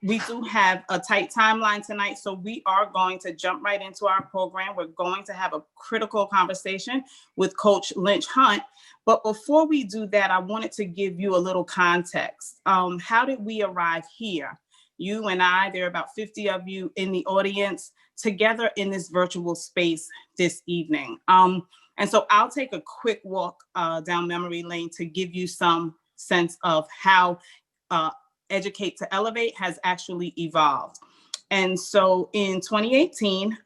we do have a tight timeline tonight, so we are going to jump right into our program. We're going to have a critical conversation with Coach Lynch Hunt. But before we do that, I wanted to give you a little context. How did we arrive here? You and I, there are about 50 of you in the audience together in this virtual space this evening. And so I'll take a quick walk down memory lane to give you some sense of how Educate to Elevate has actually evolved. And so in 2018,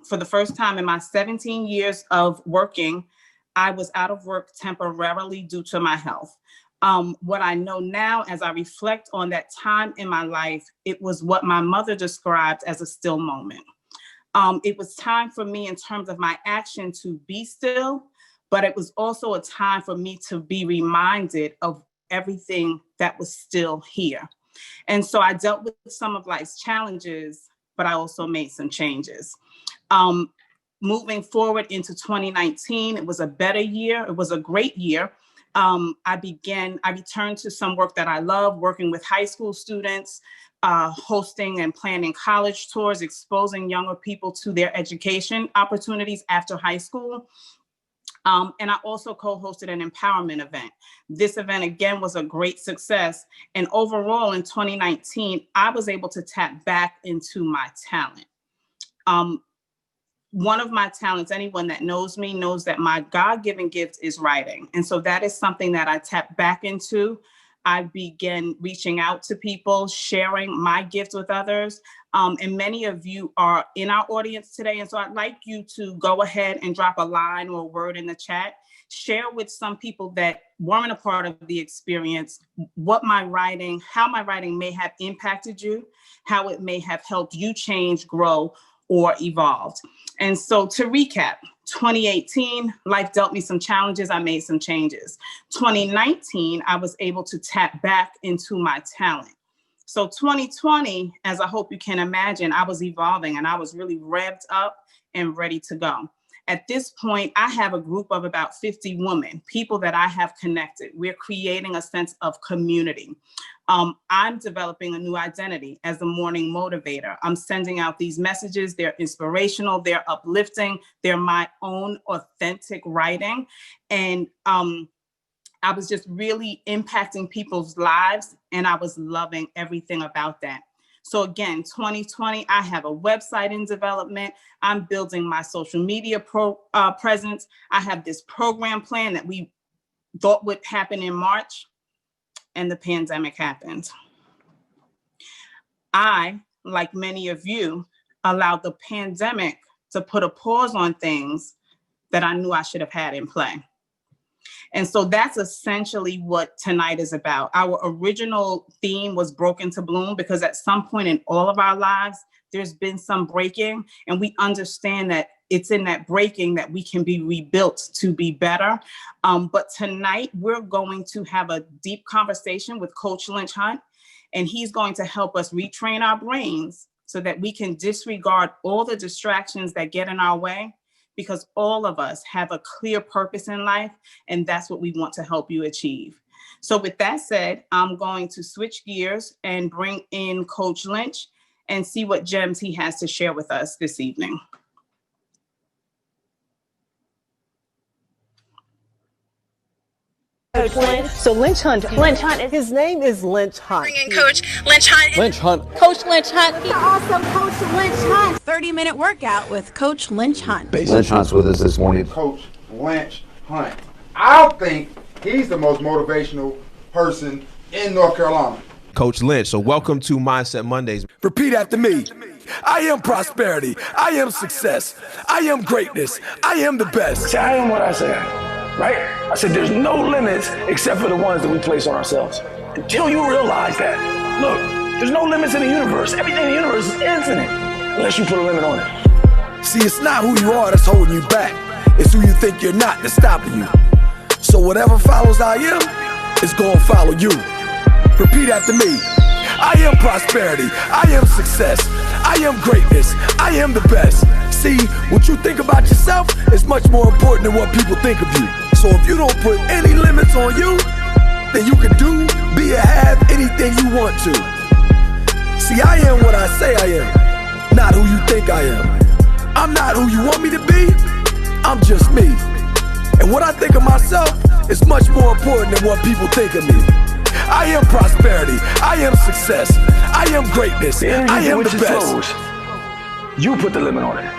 for the first time in my 17 years of working, I was out of work temporarily due to my health. What I know now, as I reflect on that time in my life, it was what my mother described as a still moment. It was time for me in terms of my action to be still, but it was also a time for me to be reminded of everything that was still here. And so I dealt with some of life's challenges, but I also made some changes. Moving forward into 2019, it was a better year. It was a great year. I returned to some work that I love, working with high school students, hosting and planning college tours, exposing younger people to their education opportunities after high school. And I also co-hosted an empowerment event. This event, again, was a great success. And overall, in 2019, I was able to tap back into my talent. One of my talents, anyone that knows me knows that my God-given gift is writing. And so that is something that I tapped back into. I began reaching out to people, sharing my gift with others. And many of you are in our audience today. And so I'd like you to go ahead and drop a line or a word in the chat. Share with some people that weren't a part of the experience how my writing may have impacted you, how it may have helped you change, grow, or evolved. And so to recap, 2018, life dealt me some challenges. I made some changes. 2019, I was able to tap back into my talent. So 2020, as I hope you can imagine, I was evolving and I was really revved up and ready to go. At this point, I have a group of about 50 women, people that I have connected. We're creating a sense of community. I'm developing a new identity as the morning motivator. I'm sending out these messages. They're inspirational, they're uplifting, they're my own authentic writing. And I was just really impacting people's lives, and I was loving everything about that. So again, 2020, I have a website in development. I'm building my social media presence. I have this program plan that we thought would happen in March, and the pandemic happened. I, like many of you, allowed the pandemic to put a pause on things that I knew I should have had in play. And so that's essentially what tonight is about. Our original theme was Broken to Bloom, because at some point in all of our lives, there's been some breaking, and we understand that it's in that breaking that we can be rebuilt to be better. But tonight, we're going to have a deep conversation with Coach Lynch Hunt, and he's going to help us retrain our brains so that we can disregard all the distractions that get in our way, because all of us have a clear purpose in life, and that's what we want to help you achieve. So with that said, I'm going to switch gears and bring in Coach Lynch and see what gems he has to share with us this evening. Coach Lynch. So Lynch Hunt. His name is Lynch Hunt. Bring in Coach Lynch Hunt. Lynch Hunt. Coach Lynch Hunt. The awesome Coach Lynch Hunt. 30-minute workout with Coach Lynch Hunt. Lynch Hunt's with us this morning. Coach Lynch Hunt. I think he's the most motivational person in North Carolina. Coach Lynch, so welcome to Mindset Mondays. Repeat after me. I am prosperity. I am success. I am greatness. I am the best. See, I am what I say I am, right? I said there's no limits except for the ones that we place on ourselves. Until you realize that, look, there's no limits in the universe. Everything in the universe is infinite unless you put a limit on it. See, it's not who you are that's holding you back. It's who you think you're not that's stopping you. So whatever follows I am is going to follow you. Repeat after me. I am prosperity. I am success. I am greatness. I am the best. See, what you think about yourself is much more important than what people think of you. So if you don't put any limits on you, then you can do, be, or have anything you want to. See, I am what I say I am, not who you think I am. I'm not who you want me to be, I'm just me. And what I think of myself is much more important than what people think of me. I am prosperity, I am success, I am greatness, I am the best. You put the limit on it.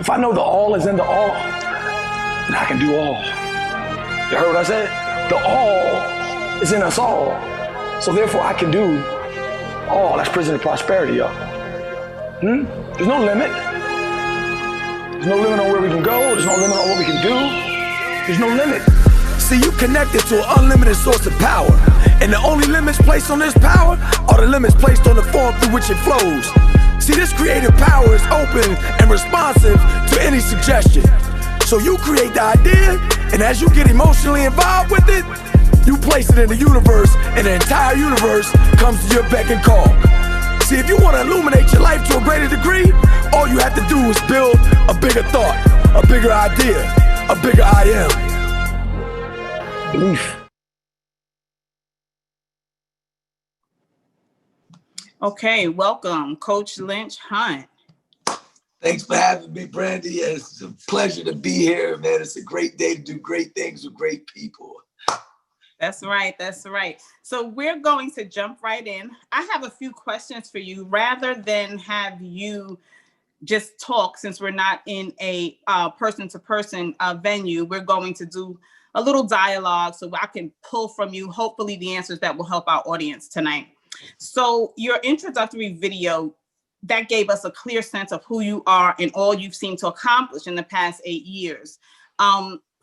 If I know the all is in the all, then I can do all. You heard what I said? The all is in us all. So therefore I can do all. That's prison of prosperity, y'all. There's no limit. There's no limit on where we can go. There's no limit on what we can do. There's no limit. See, you connected to an unlimited source of power. And the only limits placed on this power are the limits placed on the form through which it flows. See, this creative power is open and responsive to any suggestion. So you create the idea, and as you get emotionally involved with it, you place it in the universe, and the entire universe comes to your beck and call. See, if you want to illuminate your life to a greater degree, all you have to do is build a bigger thought, a bigger idea, a bigger I am. Belief. Okay, welcome, Coach Lynch Hunt. Thanks for having me, Brandy. It's a pleasure to be here, man. It's a great day to do great things with great people. That's right. That's right. So we're going to jump right in. I have a few questions for you rather than have you just talk, since we're not in a person-to-person venue. We're going to do a little dialogue so I can pull from you, hopefully, the answers that will help our audience tonight. So your introductory video, that gave us a clear sense of who you are and all you've seemed to accomplish in the past 8 years.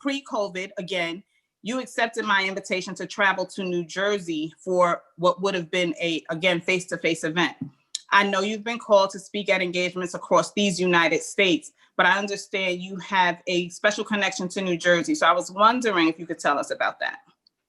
Pre-COVID, again, you accepted my invitation to travel to New Jersey for what would have been a, again, face-to-face event. I know you've been called to speak at engagements across these United States, but I understand you have a special connection to New Jersey. So I was wondering if you could tell us about that.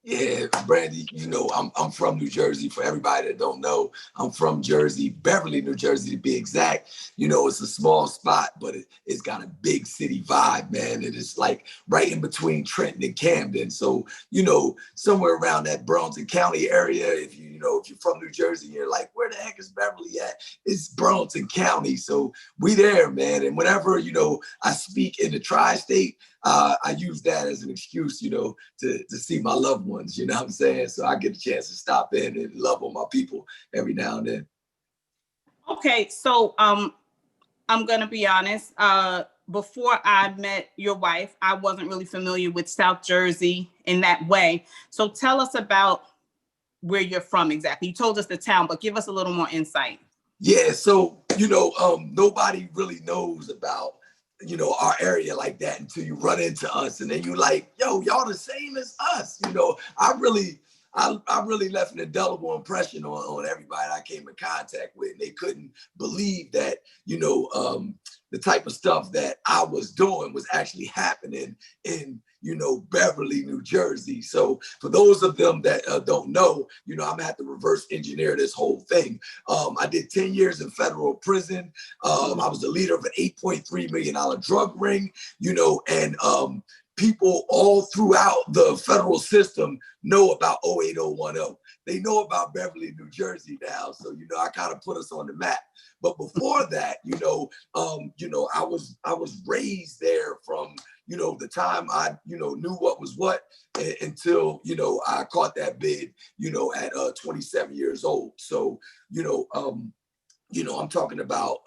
Yeah, Brandy, you know, I'm from New Jersey. For everybody that don't know, I'm from Jersey, Beverly, New Jersey to be exact. You know, it's a small spot, but it's got a big city vibe, man. And it's like right in between Trenton and Camden. So, you know, somewhere around that Burlington County area, if you're from New Jersey, you're like, where the heck is Beverly at? It's Burlington County. So we there, man. And whenever, you know, I speak in the tri-state, I use that as an excuse, you know, to see my loved ones, you know what I'm saying? So I get a chance to stop in and love on my people every now and then. Okay, so I'm going to be honest. Before I met your wife, I wasn't really familiar with South Jersey in that way. So tell us about where you're from exactly. You told us the town, but give us a little more insight. Yeah, so, you know, nobody really knows about, you know, our area like that until you run into us, and then you like, yo, y'all the same as us. You know, I really left an indelible impression on everybody I came in contact with. And they couldn't believe that, you know, the type of stuff that I was doing was actually happening in, you know, Beverly, New Jersey. So for those of them that don't know, you know, I'm gonna have to reverse engineer this whole thing. I did 10 years in federal prison. I was the leader of an $8.3 million drug ring, you know, and people all throughout the federal system know about 08010. They know about Beverly, New Jersey now. So, you know, I kind of put us on the map. But before that, you know, I was raised there from, you know, the time I, you know, knew what was what until, you know, I caught that bid, you know, at 27 years old. So, you know, I'm talking about,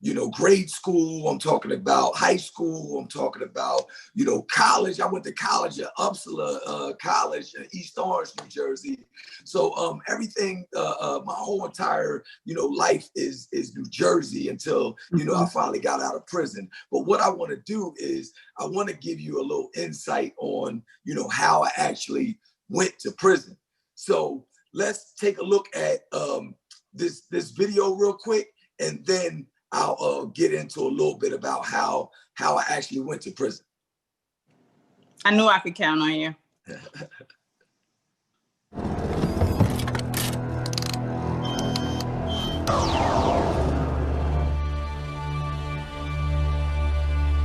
you know, grade school. I'm talking about high school. I'm talking about, you know, college. I went to college at Uppsala College in East Orange, New Jersey. So everything, my whole entire, you know, life is New Jersey until, you know, I finally got out of prison. But what I want to do is I want to give you a little insight on, you know, how I actually went to prison. So let's take a look at this video real quick, and then I'll get into a little bit about how I actually went to prison. I knew I could count on you.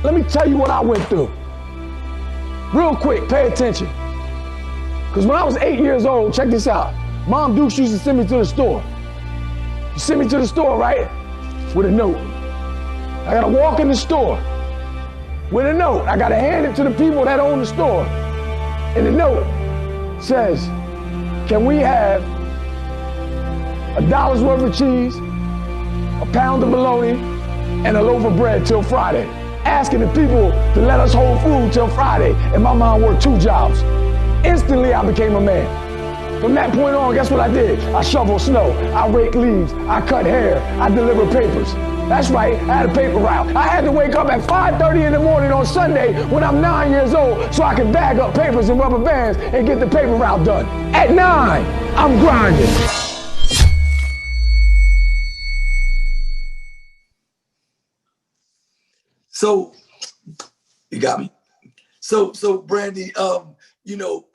Let me tell you what I went through. Real quick, pay attention. Because when I was 8 years old, check this out. Mom Dukes used to send me to the store. She sent me to the store, right? With a note. I gotta walk in the store with a note. I gotta hand it to the people that own the store. And the note says, can we have $1 worth of cheese, a pound of bologna, and a loaf of bread till Friday? Asking the people to let us hold food till Friday. And my mom worked 2 jobs. Instantly, I became a man. From that point on, guess what I did? I shoveled snow, I raked leaves, I cut hair, I delivered papers. That's right, I had a paper route. I had to wake up at 5:30 in the morning on Sunday when I'm 9 years old so I could bag up papers and rubber bands and get the paper route done. At 9, I'm grinding. So, you got me. So Brandy, you know,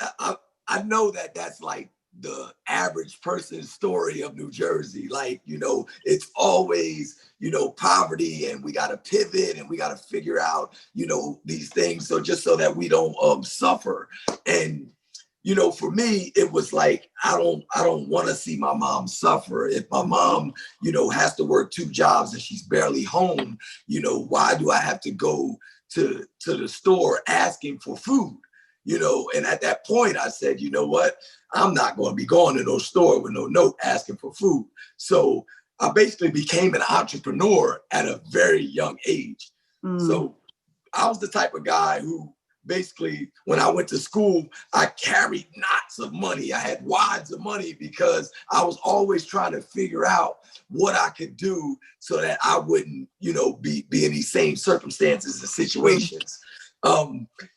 I know that that's like the average person's story of New Jersey. Like, you know, it's always, you know, poverty, and we got to pivot and we got to figure out, you know, these things. So just so that we don't suffer. And, you know, for me, it was like, I don't want to see my mom suffer. If my mom, you know, has to work 2 jobs and she's barely home, you know, why do I have to go to the store asking for food? You know, and at that point I said, you know what, I'm not going to be going to no store with no note asking for food. So I basically became an entrepreneur at a very young age. So I was the type of guy who basically, when I went to school, I carried knots of money. I had wads of money because I was always trying to figure out what I could do so that I wouldn't, you know, be in these same circumstances and situations.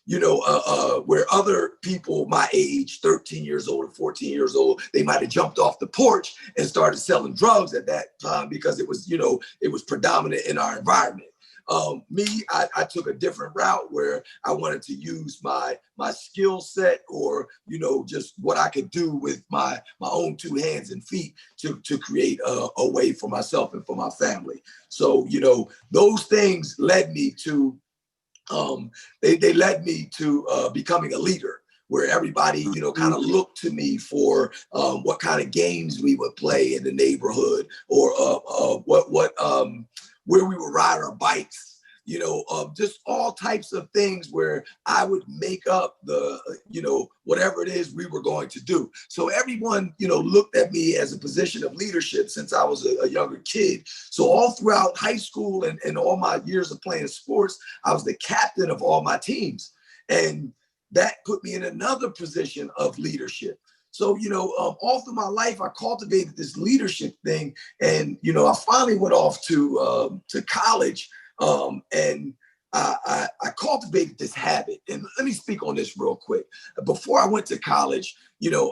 You know, where other people my age, 13 years old or 14 years old, they might have jumped off the porch and started selling drugs at that time because it was, you know, it was predominant in our environment. I took a different route where I wanted to use my skill set, or, you know, just what I could do with my own 2 hands and feet to create a way for myself and for my family. So, you know, those things led me to they led me to becoming a leader, where everybody, you know, kind of looked to me for what kind of games we would play in the neighborhood, or where we would ride our bikes, you know, just all types of things where I would make up the, you know, whatever it is we were going to do. So everyone, you know, looked at me as a position of leadership since I was a younger kid. So all throughout high school and all my years of playing sports, I was the captain of all my teams. And that put me in another position of leadership. So, you know, all through my life, I cultivated this leadership thing. And, you know, I finally went off to college, and I cultivated this habit. And let me speak on this real quick. Before I went to college, you know,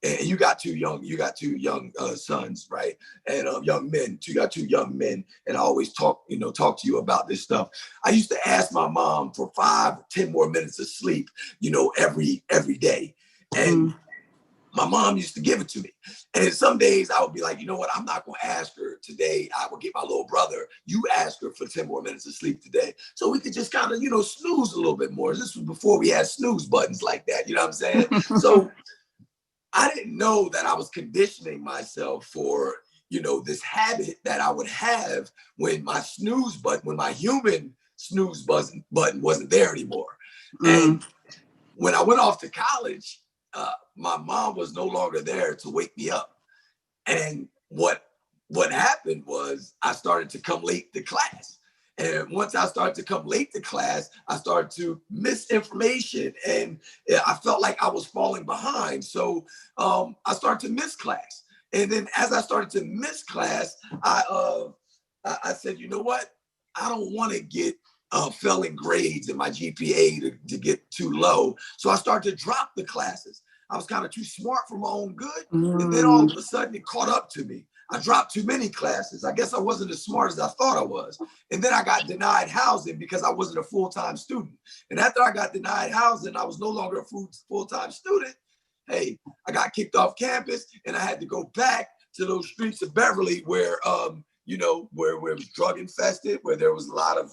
and you got two young sons, right? And young men, you got 2 young men. And I always talk to you about this stuff. I used to ask my mom for 5 or 10 more minutes of sleep, you know, every day. And my mom used to give it to me. And some days I would be like, you know what, I'm not going to ask her today. I will get my little brother, you ask her for 10 more minutes of sleep today. So we could just kind of, you know, snooze a little bit more. This was before we had snooze buttons like that. You know what I'm saying? So I didn't know that I was conditioning myself for, you know, this habit that I would have when my snooze button, when my human snooze button wasn't there anymore. And when I went off to college, my mom was no longer there to wake me up. And what happened was I started to come late to class. And once I started to come late to class, I started to miss information, and I felt like I was falling behind. So I started to miss class. And then as I started to miss class, I said, you know what? I don't want to get failing grades in my GPA to get too low. So I started to drop the classes. I was kind of too smart for my own good. And then all of a sudden it caught up to me. I dropped too many classes. I guess I wasn't as smart as I thought I was. And then I got denied housing because I wasn't a full-time student. And after I got denied housing, I was no longer a full-time student. Hey, I got kicked off campus and I had to go back to those streets of Beverly where, you know, where it was drug infested, where there was a lot of,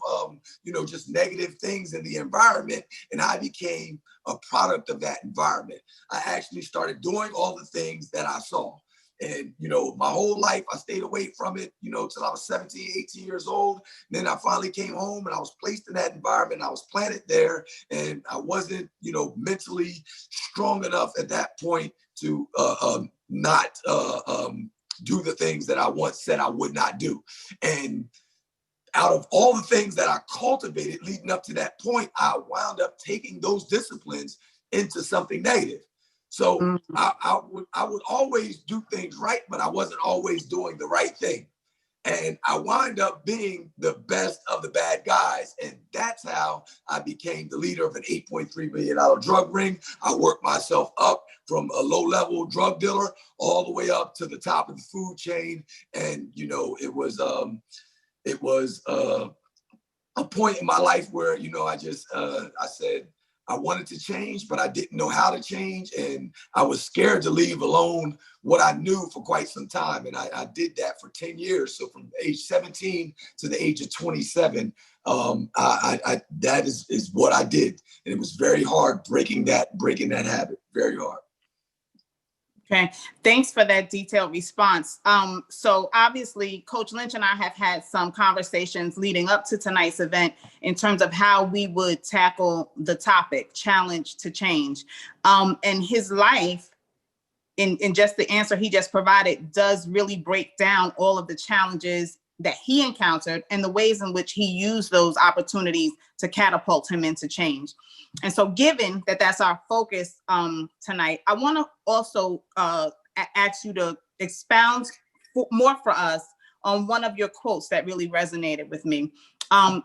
you know, just negative things in the environment. And I became a product of that environment. I actually started doing all the things that I saw. And, you know, my whole life, I stayed away from it, you know, till I was 17, 18 years old. And then I finally came home and I was placed in that environment. I was planted there and I wasn't, you know, mentally strong enough at that point to not do the things that I once said I would not do. And out of all the things that I cultivated leading up to that point, I wound up taking those disciplines into something negative. So I would always do things right, but I wasn't always doing the right thing. And I wind up being the best of the bad guys. And that's how I became the leader of an $8.3 million drug ring. I worked myself up from a low-level drug dealer all the way up to the top of the food chain. And, you know, it was a point in my life where, you know, I said, I wanted to change, but I didn't know how to change. And I was scared to leave alone what I knew for quite some time. And I did that for 10 years. So from age 17 to the age of 27, that is what I did. And it was very hard breaking that habit, very hard. Okay, thanks for that detailed response. So obviously, Coach Lynch and I have had some conversations leading up to tonight's event in terms of how we would tackle the topic, challenge to change. And his life, in just the answer he just provided, does really break down all of the challenges that he encountered and the ways in which he used those opportunities to catapult him into change. And so given that that's our focus tonight, I want to also ask you to expound more for us on one of your quotes that really resonated with me.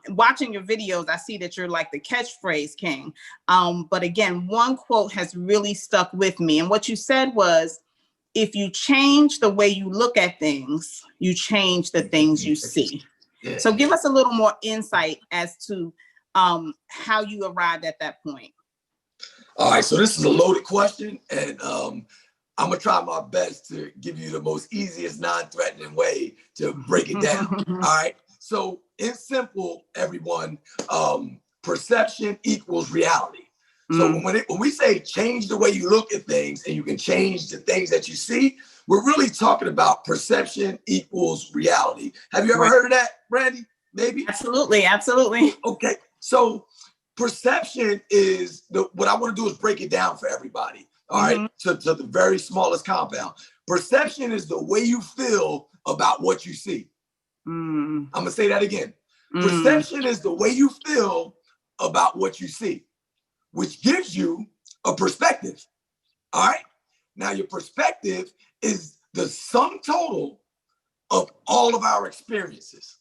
Watching your videos, I see that you're like the catchphrase king. But again, one quote has really stuck with me. And what you said was, if you change the way you look at things, you change the things you see. Yeah. So give us a little more insight as to how you arrived at that point. All right, so this is a loaded question, and I'm gonna try my best to give you the most easiest, non-threatening way to break it down. All right, so in simple, everyone, perception equals reality. So when we say change the way you look at things and you can change the things that you see, we're really talking about perception equals reality. Have you ever heard of that, Brandy? Maybe? Absolutely, absolutely. Okay, so perception is what I want to do is break it down for everybody. All right, to the very smallest compound. Perception is the way you feel about what you see. I'm gonna say that again. Perception is the way you feel about what you see, which gives you a perspective. All right. Now your perspective is the sum total of all of our experiences.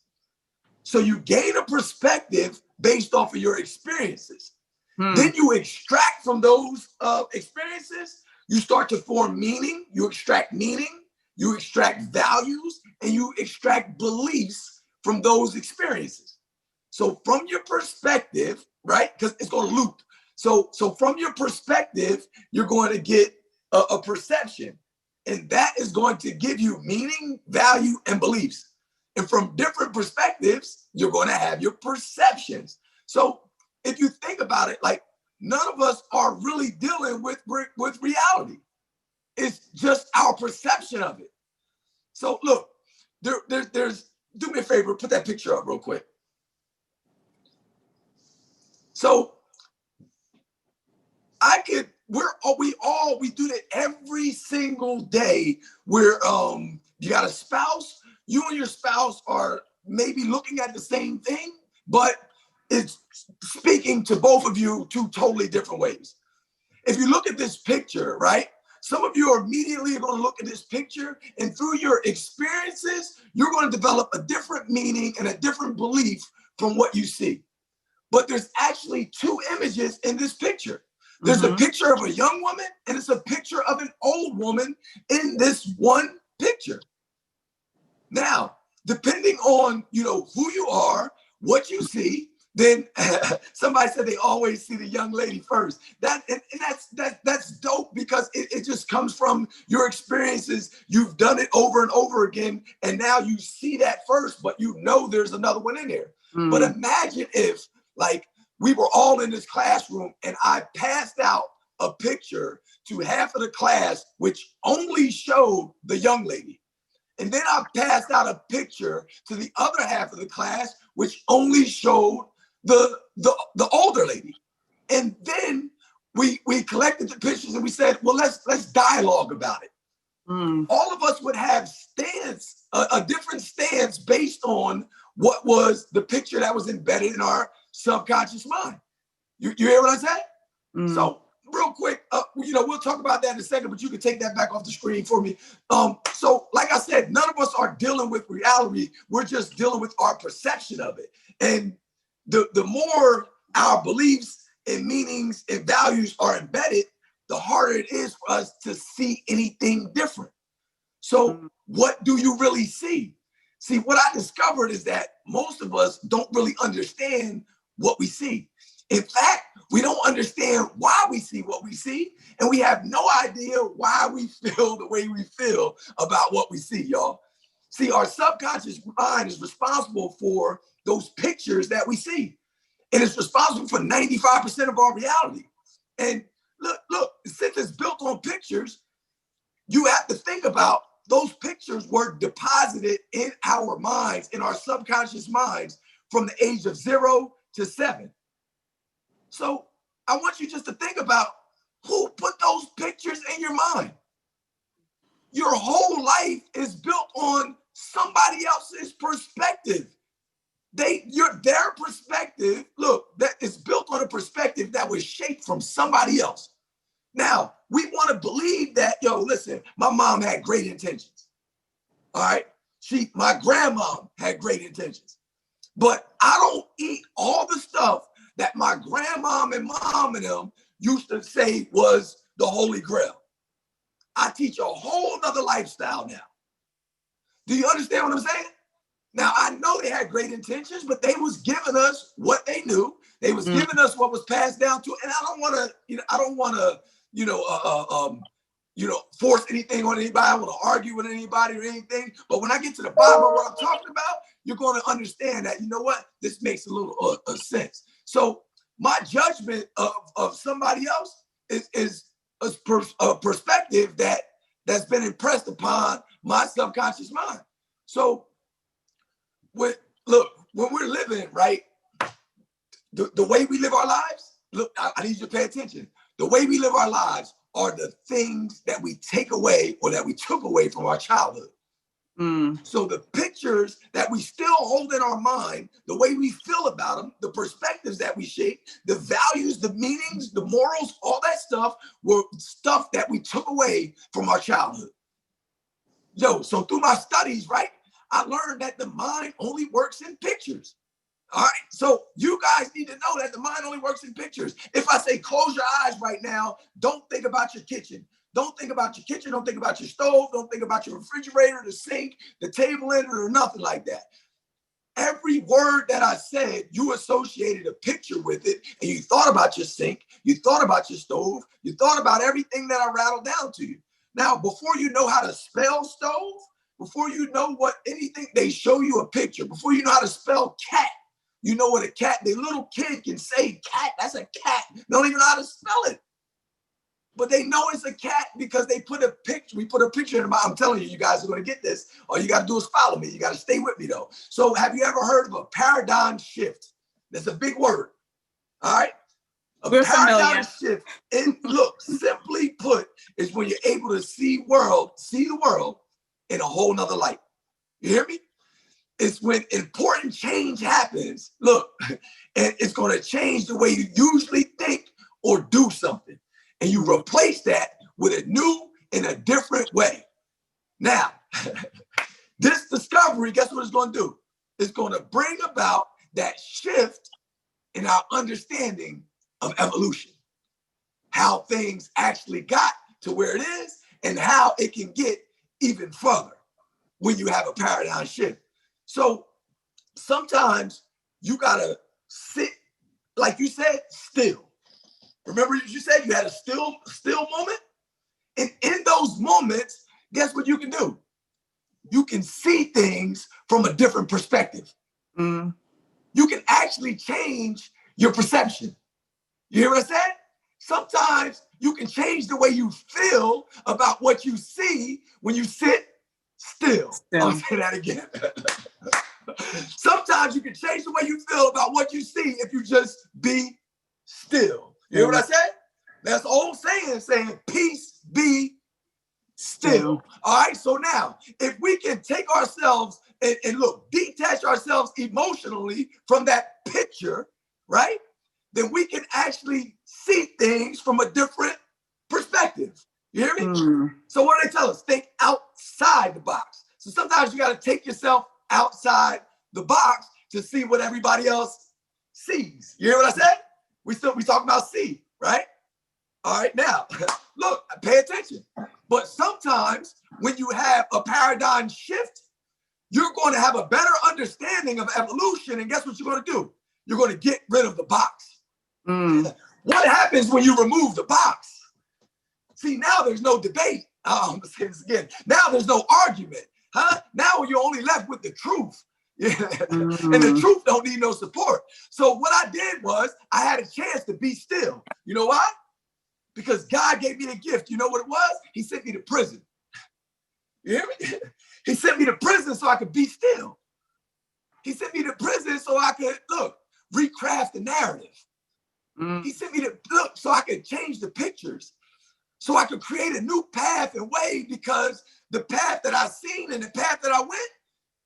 So you gain a perspective based off of your experiences. Then you extract from those experiences, you start to form meaning, you extract meaning, you extract values, and you extract beliefs from those experiences. So from your perspective, right, because it's going to loop. So from your perspective, you're going to get a perception, and that is going to give you meaning, value, and beliefs. And from different perspectives, you're going to have your perceptions. So if you think about it, like none of us are really dealing with reality. It's just our perception of it. So look, there's, do me a favor, put that picture up real quick. So we do that every single day where you got a spouse, you and your spouse are maybe looking at the same thing, but it's speaking to both of you two totally different ways. If you look at this picture, right? Some of you are immediately going to look at this picture, and through your experiences, you're going to develop a different meaning and a different belief from what you see. But there's actually two images in this picture. There's a picture of a young woman, and it's a picture of an old woman in this one picture. Now, depending on, who you are, what you see, then somebody said they always see the young lady first. That's dope because it just comes from your experiences. You've done it over and over again, and now you see that first, but you know there's another one in there. But imagine if, like, we were all in this classroom and I passed out a picture to half of the class, which only showed the young lady. And then I passed out a picture to the other half of the class, which only showed the older lady. And then we collected the pictures and we said, well, let's dialogue about it. All of us would have a different stance based on what was the picture that was embedded in our subconscious mind. You hear what I said? So real quick, we'll talk about that in a second, but you can take that back off the screen for me. So like I said, none of us are dealing with reality. We're just dealing with our perception of it. And the more our beliefs and meanings and values are embedded, the harder it is for us to see anything different. So what do you really see? See, what I discovered is that most of us don't really understand what we see. In fact, we don't understand why we see what we see, and we have no idea why we feel the way we feel about what we see, y'all. See, our subconscious mind is responsible for those pictures that we see, and it's responsible for 95% of our reality. And look, since it's built on pictures, you have to think about those pictures were deposited in our minds, in our subconscious minds, from the age of 0 to 7. So I want you just to think about who put those pictures in your mind. Your whole life is built on somebody else's perspective. Their perspective, look, that is built on a perspective that was shaped from somebody else. Now, we want to believe that, listen, my mom had great intentions. All right. My grandmom had great intentions. But I don't eat all the stuff that my grandmom and mom and them used to say was the Holy Grail. I teach a whole nother lifestyle now. Do you understand what I'm saying? Now, I know they had great intentions, but they was giving us what they knew. They was giving us what was passed down to, and I don't want to, force anything on anybody. I don't want to argue with anybody or anything. But when I get to the bottom of what I'm talking about, you're going to understand that, you know what, this makes a little sense. So my judgment of somebody else is a perspective that's been impressed upon my subconscious mind. So when we're living, right, the way we live our lives, look, I need you to pay attention. The way we live our lives are the things that we take away or that we took away from our childhood. So the pictures that we still hold in our mind, the way we feel about them, the perspectives that we shape, the values, the meanings, the morals, all that stuff were stuff that we took away from our childhood. So through my studies, right, I learned that the mind only works in pictures. All right, so you guys need to know that the mind only works in pictures. If I say close your eyes right now, don't think about your kitchen. Don't think about your kitchen. Don't think about your stove. Don't think about your refrigerator, the sink, the table in it, or nothing like that. Every word that I said, you associated a picture with it, and you thought about your sink, you thought about your stove, you thought about everything that I rattled down to you. Now, before you know how to spell stove, before you know what anything, they show you a picture. Before you know how to spell cat, you know what a cat, the little kid can say cat, that's a cat. They don't even know how to spell it. But they know it's a cat because they put a picture, we put a picture in the mind. I'm telling you, you guys are going to get this. All you got to do is follow me. You got to stay with me though. So have you ever heard of a paradigm shift? That's a big word. All right. We're paradigm familiar. shift. And look, simply put, is when you're able to see the world in a whole nother light. You hear me? It's when important change happens. Look, and it's going to change the way you usually think or do something. And you replace that with a new and a different way. Now, this discovery, guess what it's going to do? It's going to bring about that shift in our understanding of evolution, how things actually got to where it is and how it can get even further when you have a paradigm shift. So sometimes you got to sit, like you said, still. Remember you said you had a still moment? And in those moments, guess what you can do? You can see things from a different perspective. Mm. You can actually change your perception. You hear what I said? Sometimes you can change the way you feel about what you see when you sit still. I'll say that again. Sometimes you can change the way you feel about what you see if you just be still. You hear what I said? That's the old saying, peace be still. All right, so now, if we can take ourselves and look, detach ourselves emotionally from that picture, right? Then we can actually see things from a different perspective. You hear me? Mm. So what do they tell us? Think outside the box. So sometimes you got to take yourself outside the box to see what everybody else sees. You hear what I said? We talking about see, right? All right, now, look, pay attention. But sometimes when you have a paradigm shift, you're going to have a better understanding of evolution. And guess what you're going to do? You're going to get rid of the box. Mm. What happens when you remove the box? See, now there's no debate. I'm going to say this again. Now there's no argument. Huh? Now you're only left with the truth. Yeah. Mm-hmm. And the truth don't need no support. So what I did was I had a chance to be still. You know why? Because God gave me the gift. You know what it was? He sent me to prison. You hear me? He sent me to prison so I could be still. He sent me to prison so I could, look, recraft the narrative. Mm. He sent me to, look, so I could change the pictures. So I could create a new path and way, because the path that I seen and the path that I went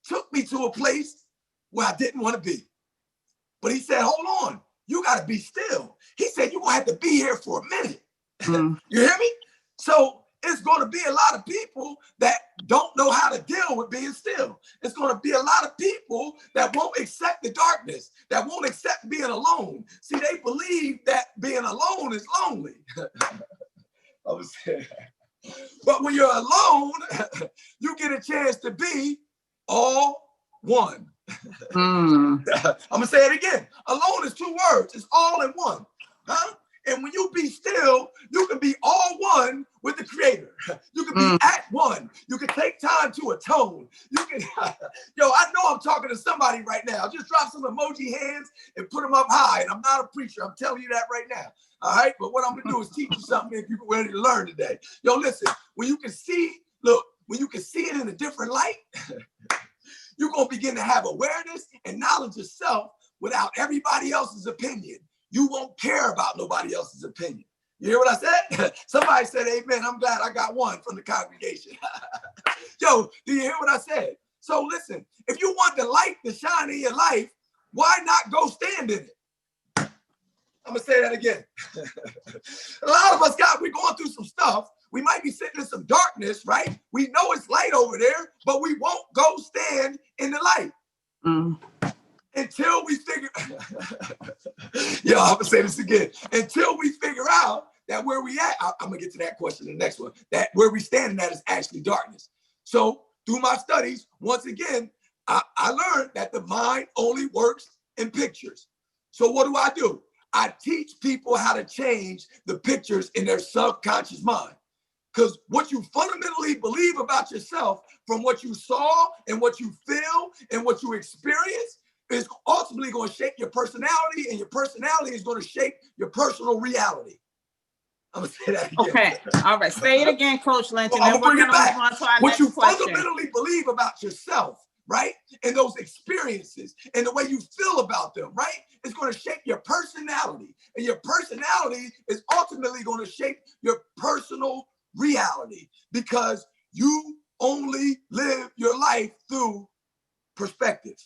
took me to a place where I didn't want to be. But he said, hold on, you got to be still. He said, you're going to have to be here for a minute. Mm. You hear me? So it's going to be a lot of people that don't know how to deal with being still. It's going to be a lot of people that won't accept the darkness, that won't accept being alone. See, they believe that being alone is lonely. I was saying. But when you're alone, you get a chance to be all one. Mm. I'm going to say it again. Alone is two words. It's all in one. Huh? And when you be still, you can be all one with the Creator. You can be at one. You can take time to atone. You can, yo, I know I'm talking to somebody right now. Just drop some emoji hands and put them up high. And I'm not a preacher. I'm telling you that right now. All right. But what I'm going to do is teach you something if you're ready to learn today. Yo, listen, when you can see, look, when you can see it in a different light, you're going to begin to have awareness and knowledge of self without everybody else's opinion. You won't care about nobody else's opinion. You hear what I said? Somebody said, amen. I'm glad I got one from the congregation. Yo, do you hear what I said? So listen, if you want the light to shine in your life, why not go stand in it? I'm going to say that again. A lot of us we're going through some stuff. We might be sitting in some darkness, right? We know it's light over there, but we won't go stand in the light. Mm. Until we figure, yo, I'm gonna say this again. Until we figure out that where we at, I'm gonna get to that question in the next one, that where we standing at is actually darkness. So through my studies, once again, I learned that the mind only works in pictures. So what do? I teach people how to change the pictures in their subconscious mind. Because what you fundamentally believe about yourself from what you saw and what you feel and what you experience is ultimately going to shape your personality, and your personality is going to shape your personal reality. I'm going to say that again. Okay. All right. Say it again, Coach Lynch. Well, I'm going to bring it back. What you fundamentally believe about yourself, right? And those experiences and the way you feel about them, right? It's going to shape your personality. And your personality is ultimately going to shape your personal reality, because you only live your life through perspective.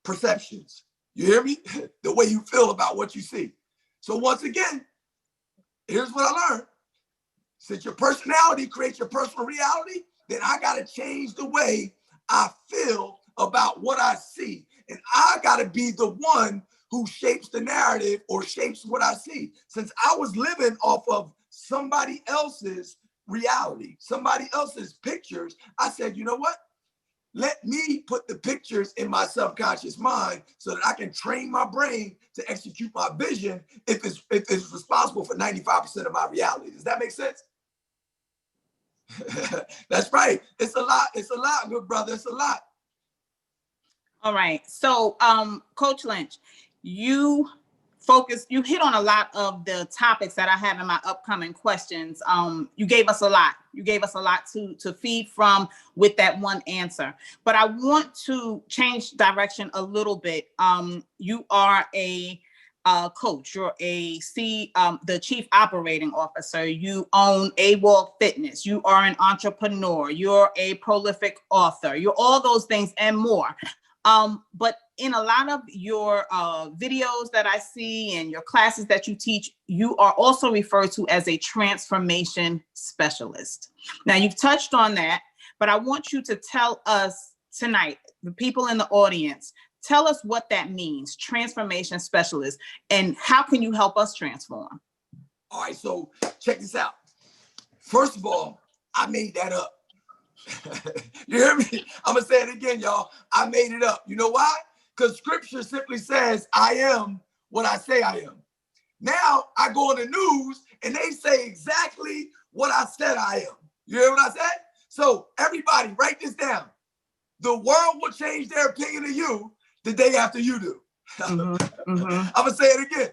Perceptions. You hear me? The way you feel about what you see. So once again, here's what I learned. Since your personality creates your personal reality, then I got to change the way I feel about what I see. And I got to be the one who shapes the narrative or shapes what I see. Since I was living off of somebody else's reality, somebody else's pictures, I said, you know what? let me put the pictures in my subconscious mind so that I can train my brain to execute my vision if it's responsible for 95% of my reality. Does that make sense? That's right. It's a lot. It's a lot, good brother. It's a lot. All right. So, Coach Lynch, you hit on a lot of the topics that I have in my upcoming questions. You gave us a lot. You gave us a lot to feed from with that one answer. But I want to change direction a little bit. You are a coach. You're the chief operating officer. You own AWOL Fitness. You are an entrepreneur. You're a prolific author. You're all those things and more. But in a lot of your videos that I see and your classes that you teach, you are also referred to as a transformation specialist. Now, you've touched on that, but I want you to tell us tonight, the people in the audience, tell us what that means, transformation specialist, and how can you help us transform? All right, so check this out. First of all, I made that up. You hear me? I'm going to say it again, y'all. I made it up. You know why? Because scripture simply says, I am what I say I am. Now I go on the news and they say exactly what I said I am. You hear what I said? So everybody write this down. The world will change their opinion of you the day after you do. I'm going to say it again.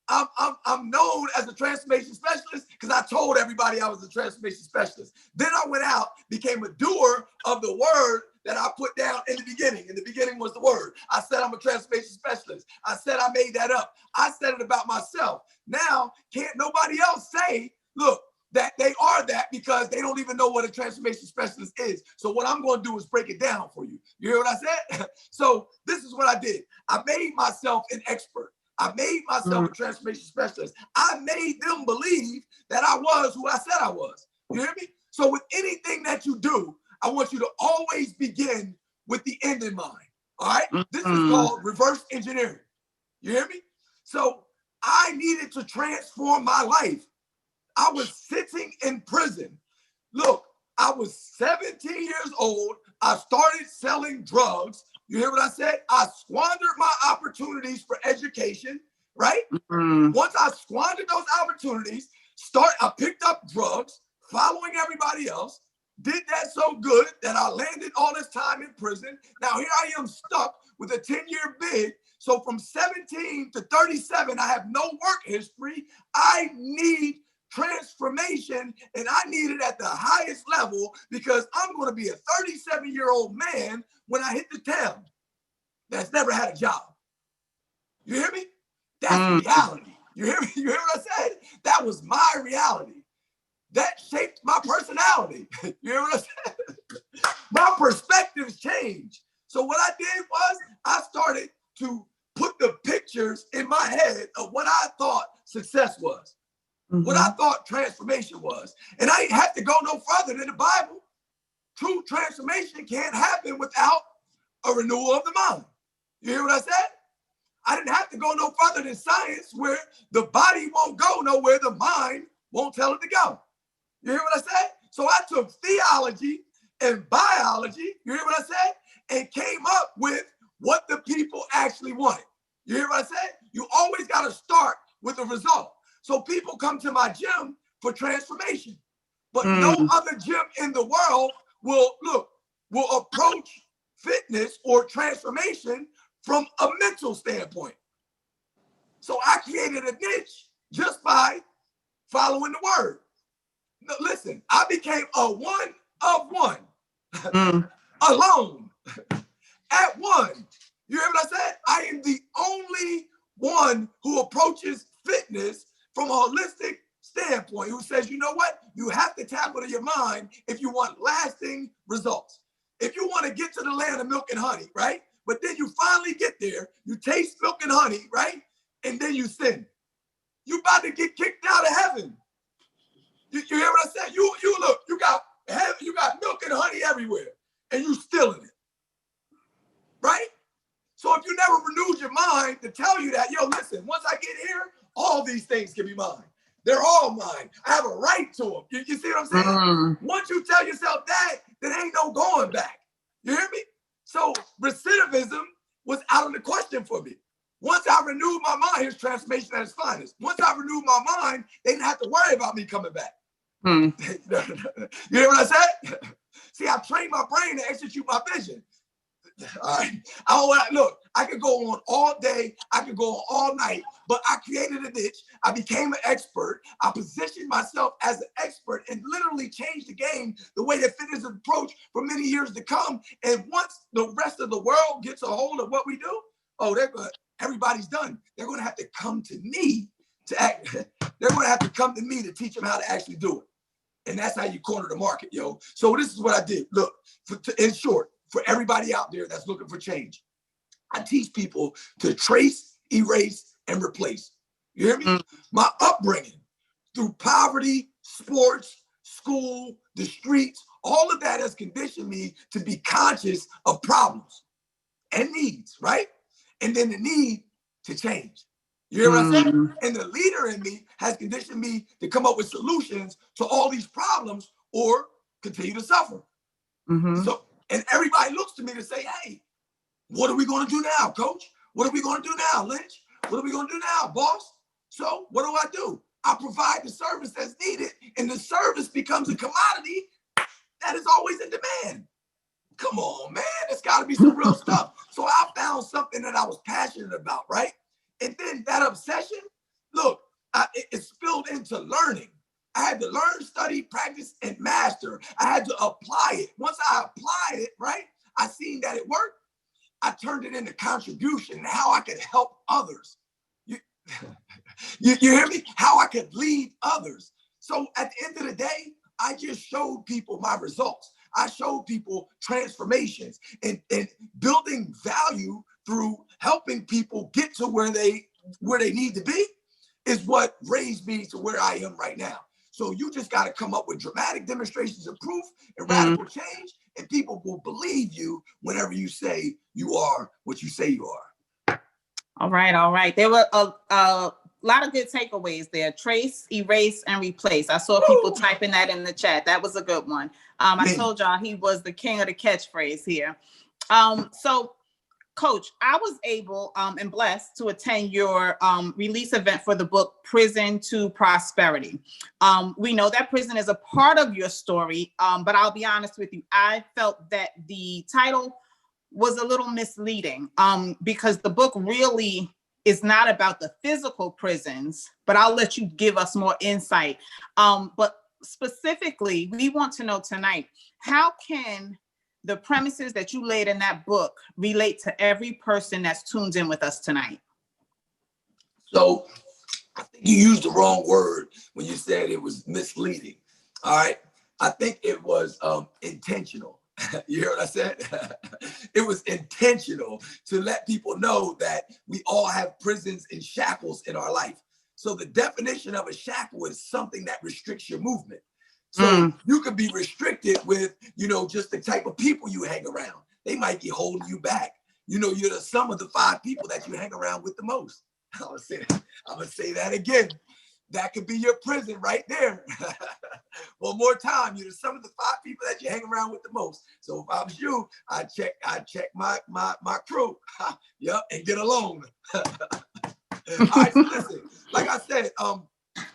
I'm known as a transformation specialist because I told everybody I was a transformation specialist. Then I went out, became a doer of the word that I put down in the beginning. In the beginning was the word. I said I'm a transformation specialist. I said I made that up. I said it about myself. Now, can't nobody else say, look, that they are that because they don't even know what a transformation specialist is. So what I'm going to do is break it down for you. You hear what I said? So this is what I did. I made myself an expert. I made myself a transformation specialist. I made them believe that I was who I said I was. You hear me? So with anything that you do, I want you to always begin with the end in mind. All right? This is called reverse engineering. You hear me? So I needed to transform my life. I was sitting in prison. Look, I was 17 years old. I started selling drugs. You hear what I said? I squandered my opportunities for education, right? Once I squandered those opportunities, I picked up drugs, following everybody else, did that so good that I landed all this time in prison. Now here I am stuck with a 10-year bid. So from 17 to 37, I have no work history. I need transformation, and I need it at the highest level because I'm going to be a 37-year-old man when I hit the town that's never had a job. You hear me? That's reality. You hear me? You hear what I said? That was my reality. That shaped my personality. You hear what I said? My perspectives changed. So what I did was I started to put the pictures in my head of what I thought success was. What I thought transformation was. And I didn't have to go no further than the Bible. True transformation can't happen without a renewal of the mind. You hear what I said? I didn't have to go no further than science where the body won't go nowhere, the mind won't tell it to go. You hear what I said? So I took theology and biology, you hear what I said? And came up with what the people actually wanted. You hear what I said? You always got to start with the result. So people come to my gym for transformation, but no other gym in the world will approach fitness or transformation from a mental standpoint. So I created a niche just by following the word. Now, listen, I became a one of one, alone, at one. You hear what I said? I am the only one who approaches fitness from a holistic standpoint, who says, you know what? You have to tap into your mind if you want lasting results. If you want to get to the land of milk and honey, right? But then you finally get there, you taste milk and honey, right? And then you sin. You about to get kicked out of heaven. You hear what I said? You look, you got heaven, you got milk and honey everywhere, and you still in it, right? So if you never renewed your mind to tell you that, yo, listen, once I get here, all these things can be mine. They're all mine. I have a right to them. You see what I'm saying? Once you tell yourself that, there ain't no going back. You hear me? So recidivism was out of the question for me. Once I renewed my mind, here's transformation at its finest. Once I renewed my mind, they didn't have to worry about me coming back. You hear what I said? See, I trained my brain to execute my vision. All right. Look, I could go on all day. I could go on all night, but I created a niche. I became an expert. I positioned myself as an expert and literally changed the game the way that fitness approach for many years to come. And once the rest of the world gets a hold of what we do, everybody's done. They're going to have to come to me to act. They're going to have to come to me to teach them how to actually do it. And that's how you corner the market, yo. So this is what I did. Look, in short, for everybody out there that's looking for change, I teach people to trace, erase, and replace. You hear me? My upbringing through poverty, sports, school, the streets, all of that has conditioned me to be conscious of problems and needs, right? And then the need to change. You hear what I'm saying? And the leader in me has conditioned me to come up with solutions to all these problems or continue to suffer. So, and everybody looks to me to say, hey, what are we going to do now, coach? What are we going to do now, Lynch? What are we going to do now, boss? So what do? I provide the service that's needed, and the service becomes a commodity that is always in demand. Come on, man, there's got to be some real stuff. So I found something that I was passionate about, right? And then that obsession, look, it spilled into learning. I had to learn, study, practice, and master. I had to apply it. Once I applied it, right, I seen that it worked. I turned it into contribution and how I could help others. You hear me? How I could lead others. So at the end of the day, I just showed people my results. I showed people transformations and building value through helping people get to where they need to be is what raised me to where I am right now. So you just got to come up with dramatic demonstrations of proof and radical change, and people will believe you whenever you say you are what you say you are. All right. There were a lot of good takeaways there. Trace, erase, and replace. I saw people typing that in the chat. That was a good one. I told y'all he was the king of the catchphrase here. So, Coach, I was able and blessed to attend your release event for the book, Prison to Prosperity. We know that prison is a part of your story, but I'll be honest with you, I felt that the title was a little misleading because the book really is not about the physical prisons, but I'll let you give us more insight. But specifically, we want to know tonight, how can the premises that you laid in that book relate to every person that's tuned in with us tonight? So I think you used the wrong word when you said it was misleading. All right. I think it was intentional. You hear what I said? It was intentional to let people know that we all have prisons and shackles in our life. So the definition of a shackle is something that restricts your movement. So you could be restricted with, just the type of people you hang around. They might be holding you back. You're the sum of the 5 people that you hang around with the most. I'm gonna say that again. That could be your prison right there. One more time, you're the sum of the 5 people that you hang around with the most. So if I was you, I'd check my crew. Yep, and get along. All right, so listen, like I said,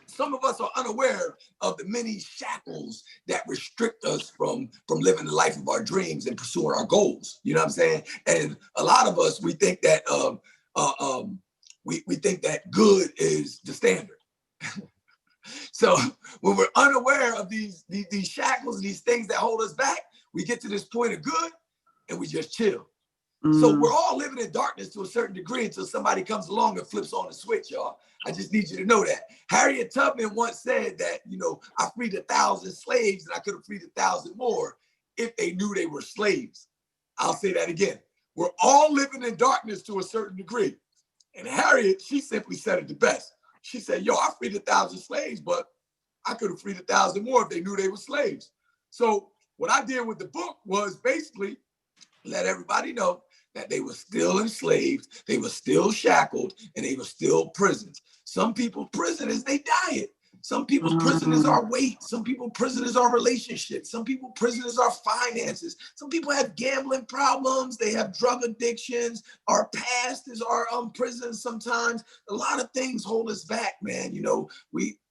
some of us are unaware of the many shackles that restrict us from living the life of our dreams and pursuing our goals. You know what I'm saying? And a lot of us, we think that we think that good is the standard. So when we're unaware of these shackles, these things that hold us back, we get to this point of good and we just chill. So we're all living in darkness to a certain degree until somebody comes along and flips on the switch, y'all. I just need you to know that. Harriet Tubman once said that, I freed 1,000 slaves and I could have freed 1,000 more if they knew they were slaves. I'll say that again. We're all living in darkness to a certain degree. And Harriet, she simply said it the best. She said, I freed 1,000 slaves, but I could have freed 1,000 more if they knew they were slaves. So what I did with the book was basically let everybody know that they were still enslaved, they were still shackled, and they were still prisons. Some people, prison is their diet. Some people's prisoners are weight. Some people prisoners are relationships. Some people prisoners are finances. Some people have gambling problems. They have drug addictions. Our past is our prison sometimes. A lot of things hold us back, man. You know,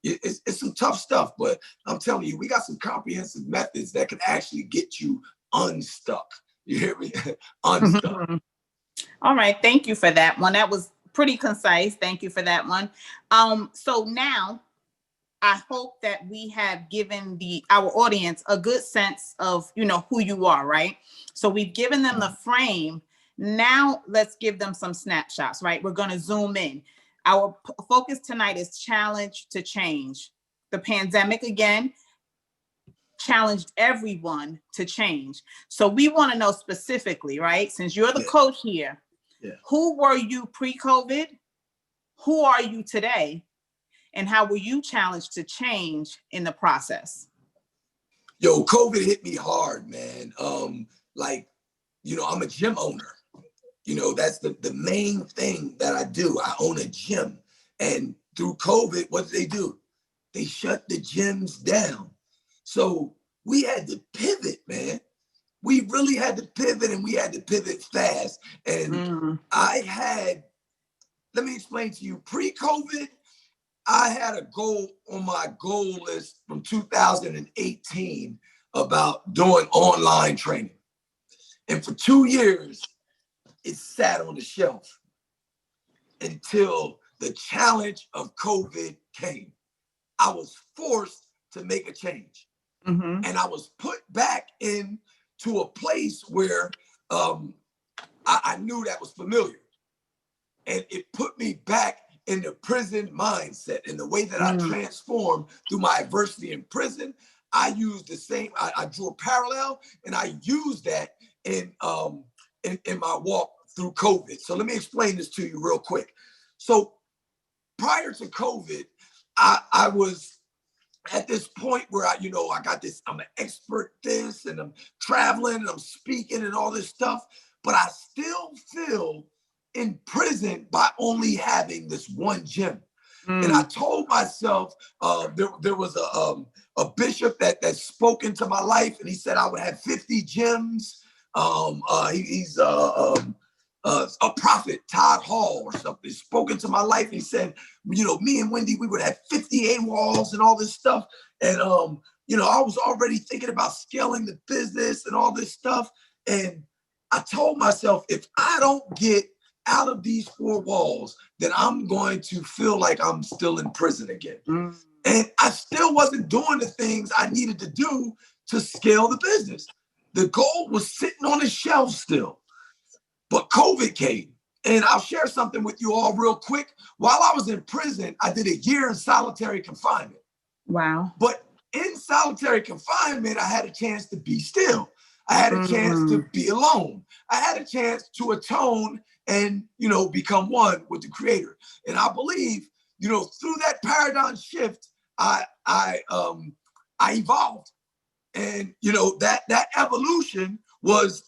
it's some tough stuff, but I'm telling you, we got some comprehensive methods that can actually get you unstuck. You hear me? Unstuck. All right. Thank you for that one. That was pretty concise. Thank you for that one. So now I hope that we have given our audience a good sense of, you know, who you are, right? So we've given them the frame. Now let's give them some snapshots, right? We're going to zoom in. Our focus tonight is challenge to change. The pandemic, again, challenged everyone to change. So we want to know specifically, right? Since you're the coach here, who were you pre-COVID? Who are you today? And how were you challenged to change in the process? Yo, COVID hit me hard, man. Like, you know, I'm a gym owner. You know, that's the main thing that I do. I own a gym. And through COVID, what did they do? They shut the gyms down. So we had to pivot, man. We really had to pivot, and we had to pivot fast. And let me explain to you, pre-COVID, I had a goal on my goal list from 2018 about doing online training. And for 2 years, it sat on the shelf until the challenge of COVID came. I was forced to make a change. And I was put back into a place where I knew that was familiar. And it put me back in the prison mindset, and the way that I transformed through my adversity in prison. I used the same, I drew a parallel, and I used that in my walk through COVID. So let me explain this to you real quick. So prior to COVID, I was at this point where I got this, I'm an expert this, and I'm traveling and I'm speaking and all this stuff, but I still feel in prison by only having this one gym. And I told myself, there was a bishop that spoke into my life, and he said I would have 50 gyms. He's a prophet, Todd Hall or something, spoke into my life. He said, you know, me and Wendy, we would have 58 walls and all this stuff. And, you know, I was already thinking about scaling the business and all this stuff. And I told myself, if I don't get out of these 4 walls, then I'm going to feel like I'm still in prison again. And I still wasn't doing the things I needed to do to scale the business. The goal was sitting on the shelf still. But COVID came, and I'll share something with you all real quick. While I was in prison, I did a year in solitary confinement. Wow. But in solitary confinement, I had a chance to be still. I had a chance to be alone. I had a chance to atone and, you know, become one with the Creator. And I believe, you know, through that paradigm shift, I evolved. And, you know, that evolution was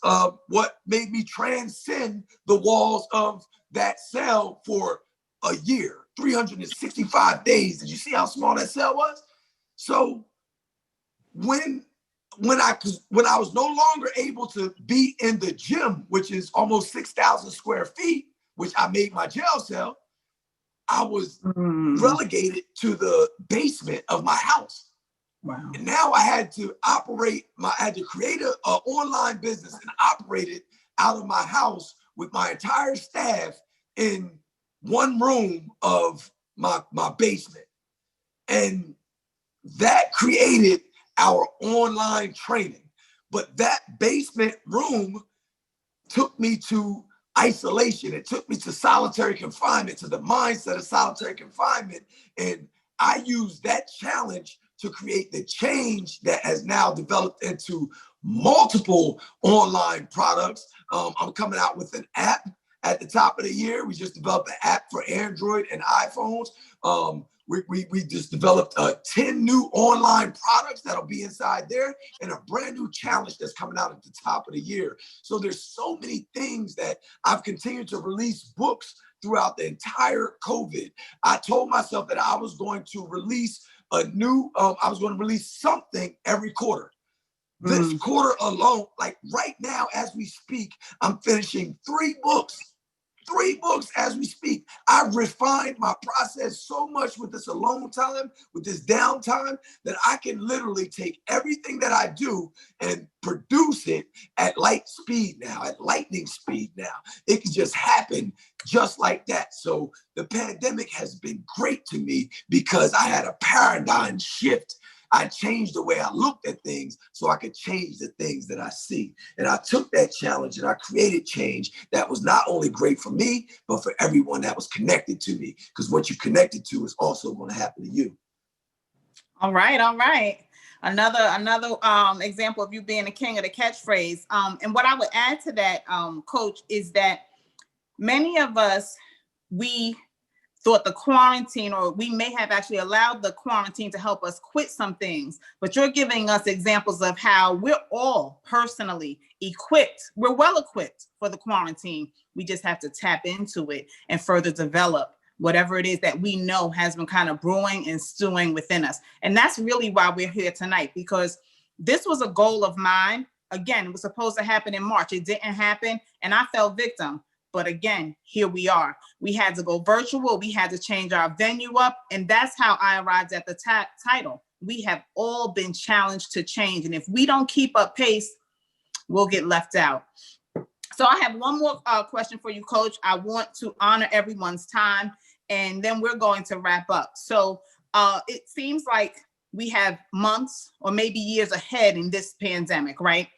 what made me transcend the walls of that cell for a year, 365 days. Did you see how small that cell was? So when I was no longer able to be in the gym, which is almost 6,000 square feet, which I made my jail cell, I was relegated to the basement of my house. Wow. And now I had to create an online business and operate it out of my house with my entire staff in one room of my basement. And that created our online training. But that basement room took me to isolation. It took me to solitary confinement, to the mindset of solitary confinement. And I used that challenge to create the change that has now developed into multiple online products. I'm coming out with an app at the top of the year. We just developed an app for Android and iPhones. We just developed 10 new online products that'll be inside there, and a brand new challenge that's coming out at the top of the year. So there's so many things that I've continued to release books throughout the entire COVID. I told myself that I was going to release I was going to release something every quarter. This quarter alone, like right now as we speak, I'm finishing 3 books. 3 books as we speak. I've refined my process so much with this alone time, with this downtime, that I can literally take everything that I do and produce it at light speed now, at lightning speed now. It can just happen just like that. So the pandemic has been great to me because I had a paradigm shift. I changed the way I looked at things so I could change the things that I see. And I took that challenge and I created change that was not only great for me, but for everyone that was connected to me. Because what you connected to is also going to happen to you. All right, all right. Another example of you being the king of the catchphrase. And what I would add to that, Coach, is that many of us, we thought the quarantine, or we may have actually allowed the quarantine to help us quit some things, but you're giving us examples of how we're all personally equipped. We're well equipped for the quarantine. We just have to tap into it and further develop whatever it is that we know has been kind of brewing and stewing within us. And that's really why we're here tonight, because this was a goal of mine. Again, it was supposed to happen in March. It didn't happen, and I fell victim. But again, here we are. We had to go virtual. We had to change our venue up. And that's how I arrived at the title. We have all been challenged to change. And if we don't keep up pace, we'll get left out. So I have one more question for you, Coach. I want to honor everyone's time, and then we're going to wrap up. So it seems like we have months or maybe years ahead in this pandemic, right?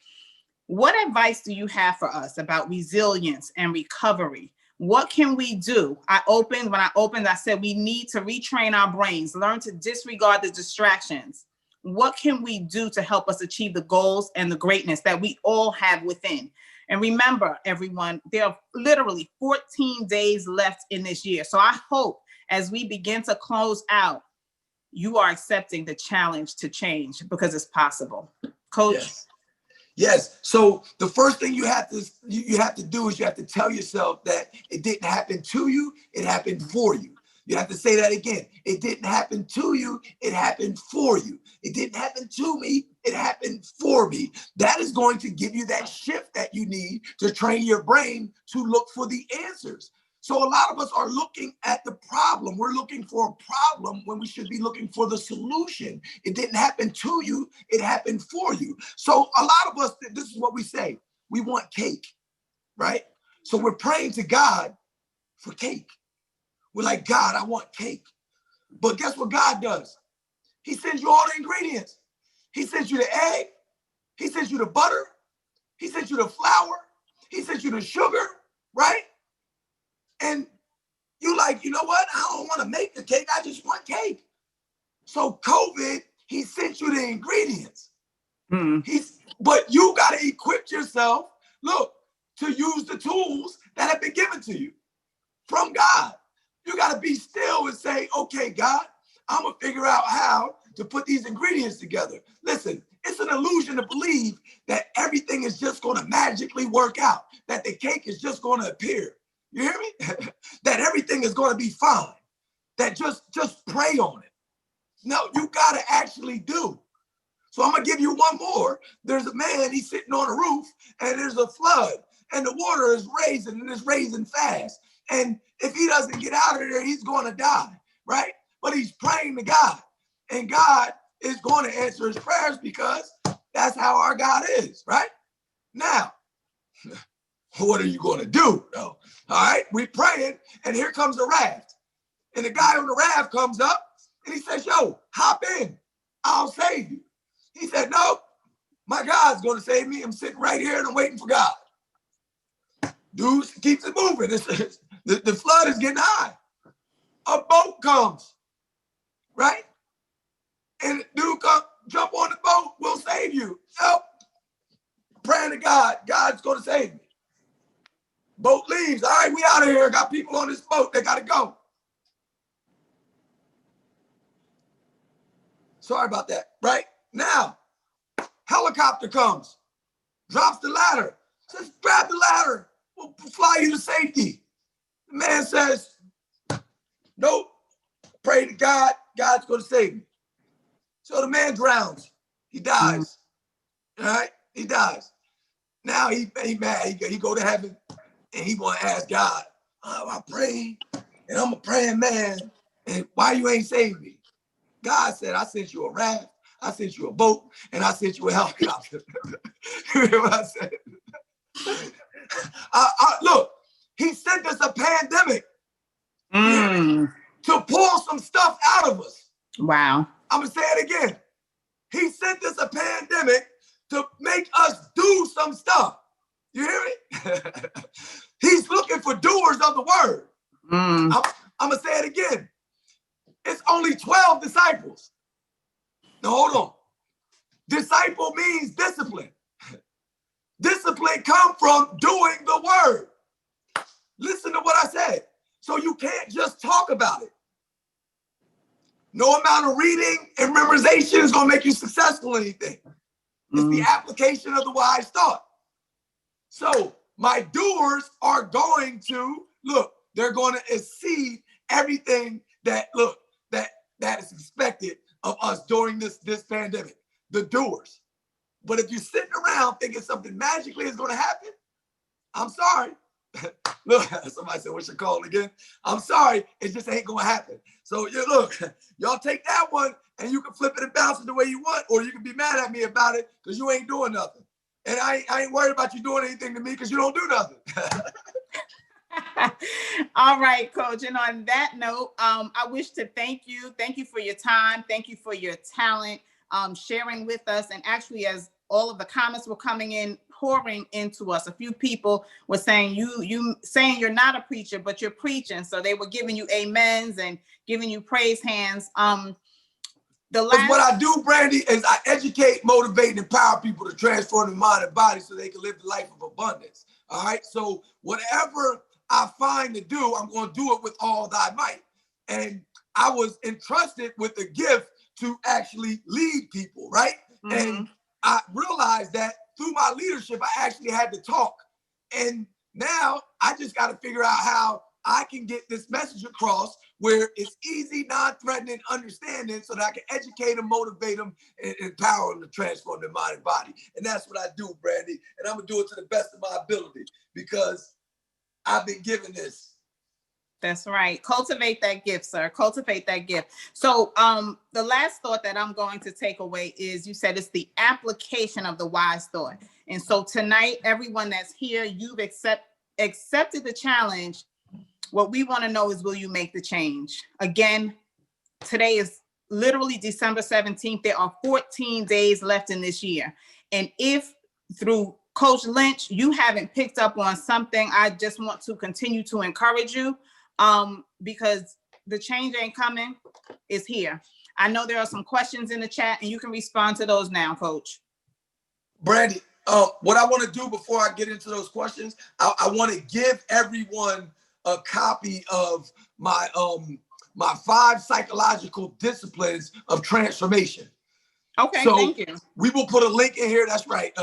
What advice do you have for us about resilience and recovery? What can we do? When I opened, I said we need to retrain our brains, learn to disregard the distractions. What can we do to help us achieve the goals and the greatness that we all have within? And remember, everyone, there are literally 14 days left in this year. So I hope as we begin to close out, you are accepting the challenge to change, because it's possible. Coach? Yes. Yes. So the first thing you have to do is you have to tell yourself that it didn't happen to you, it happened for you. You have to say that again. It didn't happen to you, it happened for you. It didn't happen to me, it happened for me. That is going to give you that shift that you need to train your brain to look for the answers. So a lot of us are looking at the problem. We're looking for a problem when we should be looking for the solution. It didn't happen to you, it happened for you. So a lot of us, this is what we say. We want cake, right? So we're praying to God for cake. We're like, God, I want cake. But guess what God does? He sends you all the ingredients. He sends you the egg. He sends you the butter. He sends you the flour. He sends you the sugar, right? And you like, you know what? I don't want to make the cake. I just want cake. So COVID, he sent you the ingredients. But you got to equip yourself, look, to use the tools that have been given to you from God. You got to be still and say, okay, God, I'm going to figure out how to put these ingredients together. Listen, it's an illusion to believe that everything is just going to magically work out, that the cake is just going to appear. You hear me? That everything is going to be fine. That just pray on it. No, you got to actually do. So I'm going to give you one more. There's a man, he's sitting on a roof, and there's a flood, and the water is raising, and it's raising fast. And if he doesn't get out of there, he's going to die, right? But he's praying to God, and God is going to answer his prayers because that's how our God is, right? Now, what are you going to do, though? All right, we praying, and here comes the raft. And the guy on the raft comes up, and he says, yo, hop in. I'll save you. He said, no, my God's going to save me. I'm sitting right here, and I'm waiting for God. Dude keeps it moving. The flood is getting high. A boat comes, right? And the dude comes, jump on the boat, we'll save you. Help. Praying to God, God's going to save me. Boat leaves. All right, we out of here. Got people on this boat. They got to go. Sorry about that. Right now, helicopter comes, drops the ladder, says, grab the ladder. We'll fly you to safety. The man says, nope. Pray to God. God's going to save me. So the man drowns. He dies. All right? He dies. Now he mad. He go to heaven and he want to ask God, I prayed and I'm a praying man. And why you ain't saved me? God said, I sent you a raft, I sent you a boat, and I sent you a helicopter. You hear what I said? Look, he sent us a pandemic to pull some stuff out of us. Wow. I'm going to say it again. He sent us a pandemic to make us do some stuff. You hear me? He's looking for doers of the word. I'm going to say it again. It's only 12 disciples. Now, hold on. Disciple means discipline. Discipline comes from doing the word. Listen to what I said. So you can't just talk about it. No amount of reading and memorization is going to make you successful in anything. It's the application of the wise thought. So my doers are going to, they're going to exceed everything that is expected of us during this pandemic, the doers. But if you're sitting around thinking something magically is going to happen, I'm sorry. Look, somebody said, what's your call again? I'm sorry, it just ain't going to happen. So y'all take that one and you can flip it and bounce it the way you want, or you can be mad at me about it because you ain't doing nothing. And I ain't worried about you doing anything to me because you don't do nothing. All right, Coach. And on that note, I wish to thank you. Thank you for your time. Thank you for your talent, sharing with us. And actually, as all of the comments were coming in, pouring into us, a few people were saying you saying you're not a preacher, but you're preaching. So they were giving you amens and giving you praise hands. What I do, Brandy, is I educate, motivate, and empower people to transform their mind and body so they can live the life of abundance. All right. So whatever I find to do, I'm going to do it with all thy might. And I was entrusted with the gift to actually lead people, right? And I realized that through my leadership, I actually had to talk. And now I just got to figure out how I can get this message across where it's easy, non-threatening, understanding so that I can educate them, motivate them, and empower them to transform their mind and body. And that's what I do, Brandy. And I'm going to do it to the best of my ability because I've been given this. That's right. Cultivate that gift, sir. Cultivate that gift. So the last thought that I'm going to take away is you said it's the application of the wise thought. And so tonight, everyone that's here, you've accepted the challenge. What we want to know is, will you make the change? Again, today is literally December 17th. There are 14 days left in this year. And if through Coach Lynch, you haven't picked up on something, I just want to continue to encourage you because the change ain't coming, it's here. I know there are some questions in the chat and you can respond to those now, Coach. Brandy, what I want to do before I get into those questions, I want to give everyone a copy of my 5 psychological disciplines of transformation. Okay, so thank you. We will put a link in here. That's right.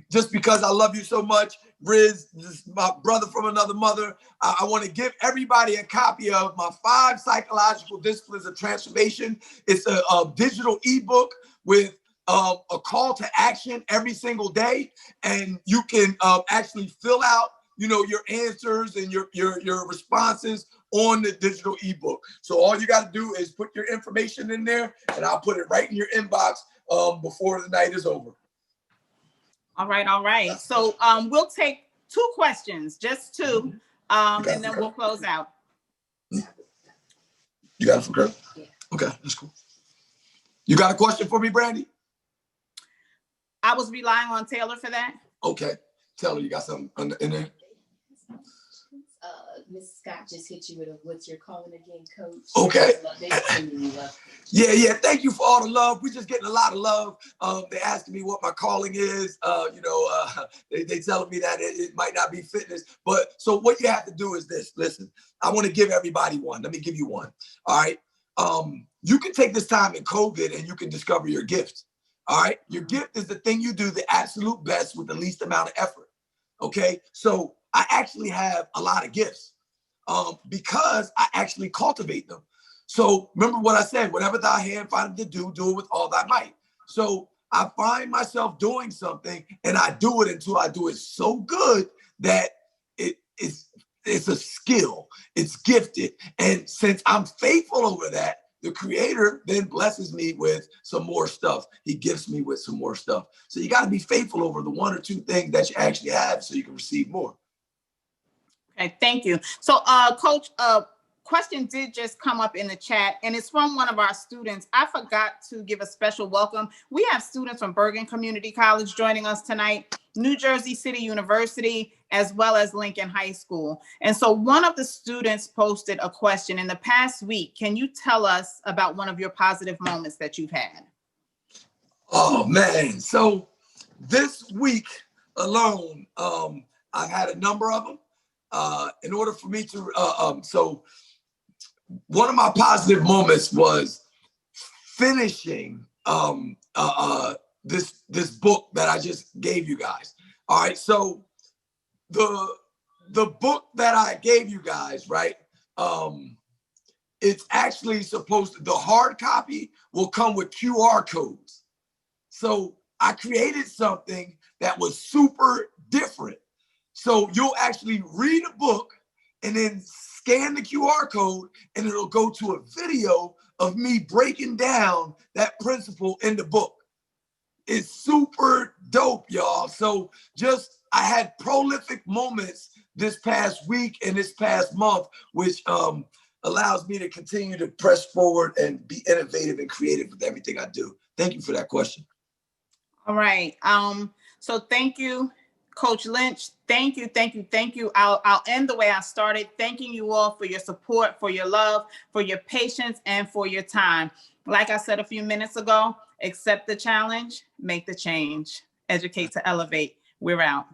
Just because I love you so much, Riz, this my brother from another mother. I want to give everybody a copy of my 5 psychological disciplines of transformation. It's a digital ebook with a call to action every single day, and you can actually fill out, your answers and your responses on the digital ebook. So all you got to do is put your information in there, and I'll put it right in your inbox before the night is over. All right. So we'll take 2 questions, just 2, and then we'll close out. You got it for girl? Yeah. Okay, that's cool. You got a question for me, Brandy? I was relying on Taylor for that. Okay. Taylor, you got something in there? Miss Scott just hit you with what's your calling again, Coach? Okay. Yeah. Thank you for all the love. We're just getting a lot of love. They asking me what my calling is. They telling me that it might not be fitness. But so what you have to do is this. Listen, I want to give everybody one. Let me give you one. All right. You can take this time in COVID and you can discover your gift. All right. Your gift is the thing you do the absolute best with the least amount of effort. Okay. So I actually have a lot of gifts because I actually cultivate them. So remember what I said, whatever thy hand findeth to do, do it with all thy might. So I find myself doing something and I do it until I do it so good that it's a skill, it's gifted. And since I'm faithful over that, the creator then blesses me with some more stuff. He gifts me with some more stuff. So you got to be faithful over the one or two things that you actually have so you can receive more. Okay, thank you. So, Coach, question did just come up in the chat, and it's from one of our students. I forgot to give a special welcome. We have students from Bergen Community College joining us tonight, New Jersey City University, as well as Lincoln High School. And so one of the students posted a question in the past week. Can you tell us about one of your positive moments that you've had? Oh, man. So this week alone, I've had a number of them. In order for me to, so one of my positive moments was finishing this book that I just gave you guys. All right, so the book that I gave you guys, right? It's actually supposed to, the hard copy will come with QR codes. So I created something that was super different. So you'll actually read a book and then scan the QR code and it'll go to a video of me breaking down that principle in the book. It's super dope, y'all. So I had prolific moments this past week and this past month, which allows me to continue to press forward and be innovative and creative with everything I do. Thank you for that question. All right. So thank you, Coach Lynch. Thank you, thank you, thank you. I'll end the way I started, thanking you all for your support, for your love, for your patience, and for your time. Like I said a few minutes ago, accept the challenge, make the change, educate to elevate. We're out.